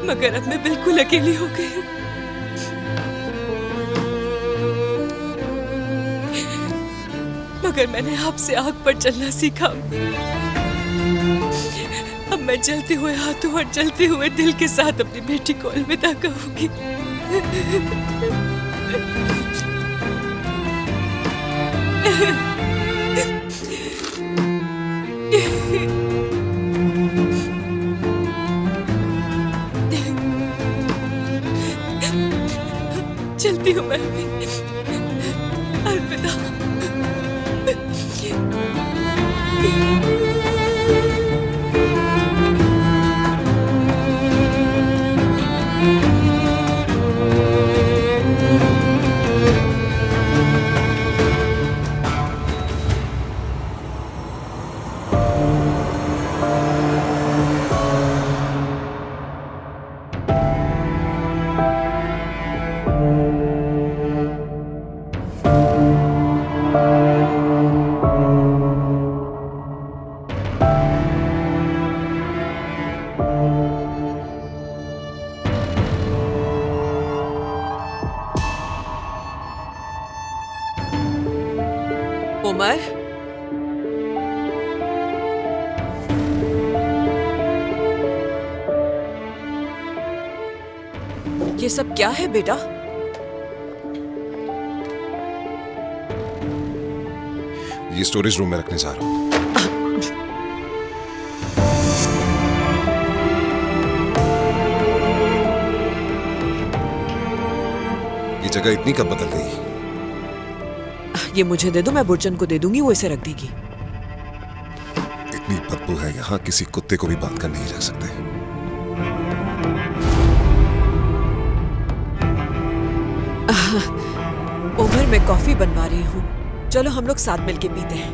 मगर अब मैं बिल्कुल अकेली हो गई हूँ। मगर मैंने आपसे आग पर चलना सीखा। अब मैं जलते हुए हाथों और जलते हुए दिल के साथ अपनी बेटी को अलविदा कहूंगी। चलती हूँ मैं भी। अलविदा। उमर, ये सब क्या है बेटा? ये स्टोरेज रूम में रखने जा रहा हूँ। ये जगह इतनी कब बदल गई? ये मुझे दे दो, मैं बुर्जन को दे दूंगी, वो इसे रख देगी। इतनी बदबू है यहाँ, किसी कुत्ते को भी बांध कर नहीं रख सकते। उमर, मैं कॉफी बनवा रही हूँ, चलो हम लोग साथ मिलके पीते हैं।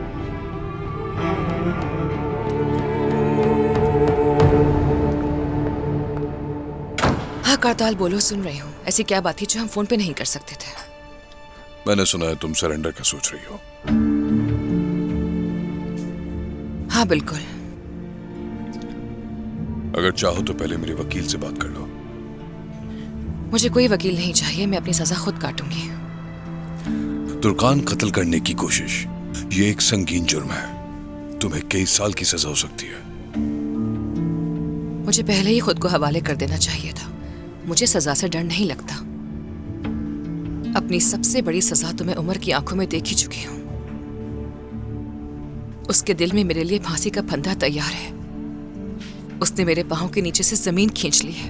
हाँ करताल, बोलो, सुन रही हूँ। ऐसी क्या बात थी जो हम फोन पे नहीं कर सकते थे? मैंने सुना है तुम सरेंडर का सोच रही हो। हाँ बिल्कुल। अगर चाहो तो पहले मेरे वकील से बात कर लो। मुझे कोई वकील नहीं चाहिए, मैं अपनी सजा खुद काटूंगी। तुर्कान कत्ल करने की कोशिश, ये एक संगीन जुर्म है। तुम्हें कई साल की सजा हो सकती है। मुझे पहले ही खुद को हवाले कर देना चाहिए था। मुझे सजा से डर नहीं लगता। अपनी सबसे बड़ी सजा तो मैं उमर की आंखों में देख ही चुकी हूं। उसके दिल में मेरे लिए फांसी का फंदा तैयार है। उसने मेरे पांवों के नीचे से जमीन खींच ली है।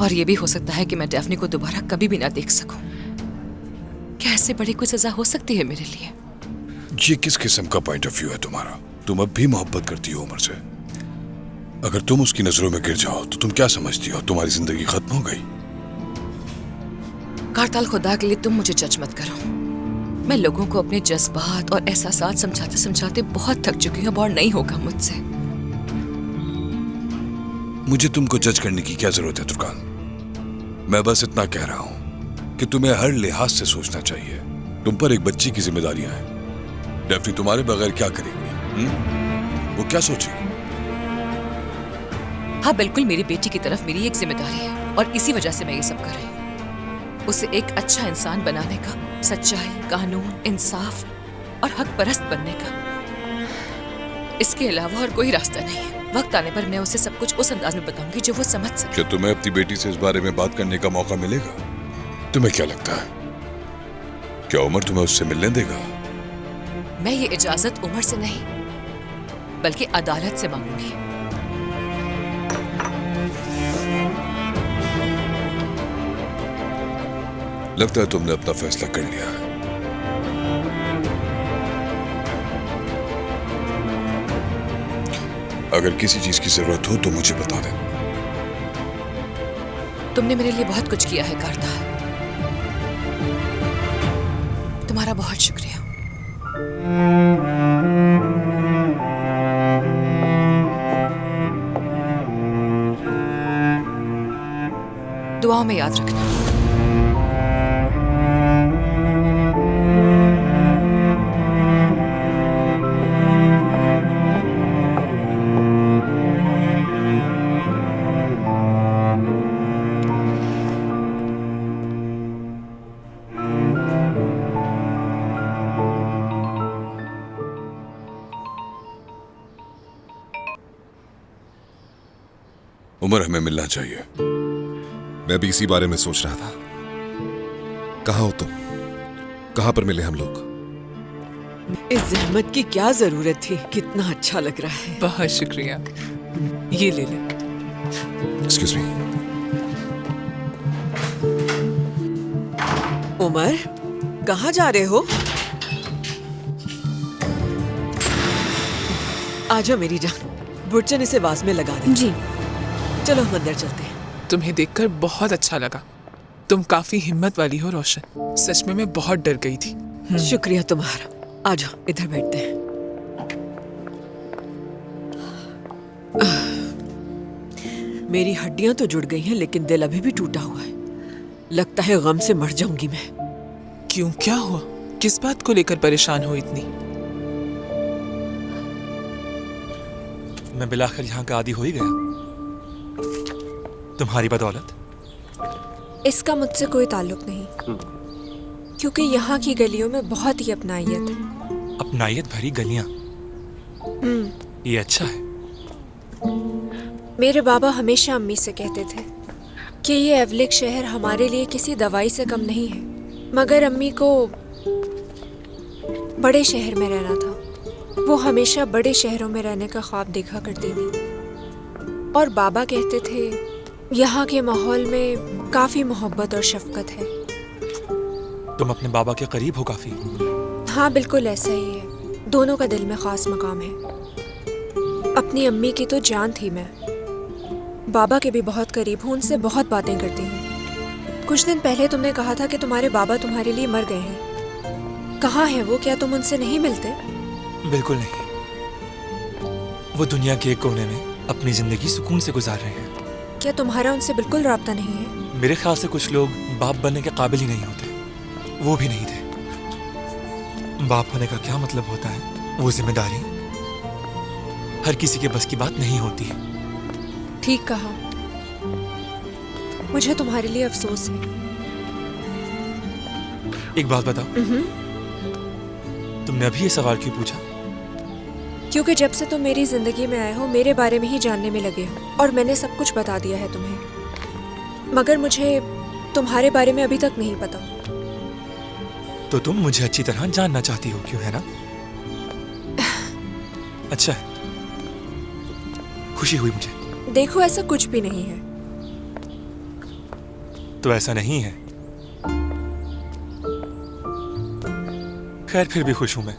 और यह भी हो सकता है कि मैं डैफ्नी को दोबारा कभी भी ना देख सकूं। क्या ऐसे बड़ी कोई सजा हो सकती है मेरे लिए? ये किस किस्म का पॉइंट ऑफ व्यू है तुम्हारा? तुम अब भी मोहब्बत करती हो उमर से। अगर तुम उसकी नजरों में गिर जाओ तो तुम क्या समझती हो, तुम्हारी जिंदगी खत्म हो गई? कारताल, खुदा के लिए तुम मुझे जज मत करो। मैं लोगों को अपने जज्बात और एहसासात समझाते समझाते बहुत थक चुकी हूँ। अब और नहीं होगा मुझसे। मुझे तुमको जज करने की क्या जरूरत है तुर्कान? मैं बस इतना कह रहा हूं कि तुम्हें हर लिहाज से सोचना चाहिए। तुम पर एक बच्ची की जिम्मेदारियां हैं। डैफ्नी तुम्हारे बगैर क्या करेगी? वो क्या सोचेगी? हाँ बिल्कुल, मेरी बेटी की तरफ मेरी एक जिम्मेदारी है और इसी वजह से मैं ये सब कर रही हूँ। उसे एक अच्छा इंसान बनाने का, सच्चाई, कानून, इंसाफ और हक परस्त बनने का। इसके अलावा और कोई रास्ता नहीं है। वक्त आने पर मैं उसे सब कुछ उस अंदाज में बताऊंगी जो वो समझ सके। क्या तुम्हें अपनी बेटी से इस बारे में बात करने का मौका मिलेगा? तुम्हें क्या लगता है, क्या उमर तुम्हें उससे मिलने देगा? मैं ये इजाजत उमर से नहीं बल्कि अदालत से मांगूंगी। लगता है तुमने अपना फैसला कर लिया है। अगर किसी चीज की जरूरत हो तो मुझे बता देना। तुमने मेरे लिए बहुत कुछ किया है कारताल। तुम्हारा बहुत शुक्रिया। दुआओं में याद रखना। उमर, हमें मिलना चाहिए। मैं भी इसी बारे में सोच रहा था। कहाँ हो तुम? कहाँ पर मिले हम लोग? इस जहमत की क्या जरूरत थी? कितना अच्छा लग रहा है। बहुत शुक्रिया। ये ले ले। Excuse me. उमर, कहाँ जा रहे हो? आजा मेरी जान, बुर्चन इसे वाज में लगा दे। जी। चलो हम अंदर चलते हैं। तुम्हें देखकर बहुत अच्छा लगा। तुम काफी हिम्मत वाली हो रोशन। सच में मैं बहुत डर गई थी। शुक्रिया तुम्हारा। आजा इधर बैठते हैं। मेरी हड्डियां तो जुड़ गई हैं, लेकिन दिल अभी भी टूटा हुआ है। लगता है गम से मर जाऊंगी मैं। क्यों, क्या हुआ? किस बात को लेकर परेशान हो इतनी? मैं बिलाखिर यहाँ का आदी हो ही गया, तुम्हारी बदौलत। इसका मुझसे कोई ताल्लुक नहीं, क्योंकि यहाँ की गलियों में बहुत ही अपनाइयत है। अपनाइयत भरी गलियाँ, ये अच्छा है। मेरे बाबा हमेशा अम्मी से कहते थे कि ये एवलिक शहर हमारे लिए किसी दवाई से कम नहीं है, मगर अम्मी को बड़े शहर में रहना था। वो हमेशा बड़े शहरों में रहने का ख्वाब देखा करती थी। और बाबा कहते थे यहाँ के माहौल में काफी मोहब्बत और शफकत है। तुम अपने बाबा के करीब हो काफी। हाँ, बिल्कुल ऐसा ही है। दोनों का दिल में खास मकाम है। अपनी अम्मी की तो जान थी मैं। बाबा के भी बहुत करीब हूँ, उनसे बहुत बातें करती हूँ। कुछ दिन पहले तुमने कहा था कि तुम्हारे बाबा तुम्हारे लिए मर गए हैं। कहाँ है वो? क्या तुम उनसे नहीं मिलते? बिल्कुल नहीं, वो दुनिया के एक कोने में अपनी जिंदगी सुकून से गुजार रहे हैं। क्या तुम्हारा उनसे बिल्कुल राब्ता नहीं है? मेरे ख्याल से कुछ लोग बाप बनने के काबिल ही नहीं होते। वो भी नहीं थे। बाप होने का क्या मतलब होता है? वो जिम्मेदारी हर किसी के बस की बात नहीं होती है। ठीक कहा। मुझे तुम्हारे लिए अफसोस है। एक बात बताओ, तुमने अभी ये सवाल क्यों पूछा? क्योंकि जब से तुम मेरी जिंदगी में आए हो, मेरे बारे में ही जानने में लगे हो, और मैंने सब कुछ बता दिया है तुम्हें। मगर मुझे तुम्हारे बारे में अभी तक नहीं पता। तो तुम मुझे अच्छी तरह जानना चाहती हो, क्यों, है ना? अच्छा है, खुशी हुई मुझे। देखो, ऐसा कुछ भी नहीं है। तो ऐसा नहीं है। खैर, फिर भी खुश हूं मैं।